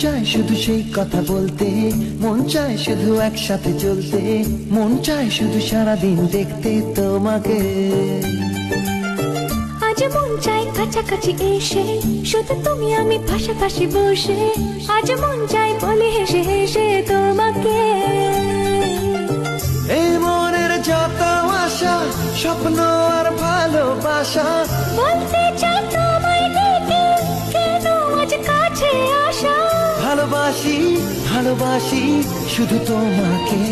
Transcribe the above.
চায় শুধু সেই কথা বলতে, মন চায় শুধু একসাথে চলতে, মন চায় শুধু সারাদিন দেখতে তোমাকে। আজ মন চাই কাছাকাছি এসে, শুধু তুমি আমি পাশাপাশি বসে, আজ মন চাই বলে হেসে হেসে তোমাকে। এই মনের যত আশা, স্বপ্ন আর ভালোবাসা, বলতে চাই তোমায় ডেকে, কেন আজ কাছে আসা। ভালোবাসি ভালোবাসি শুধু তোমাকে।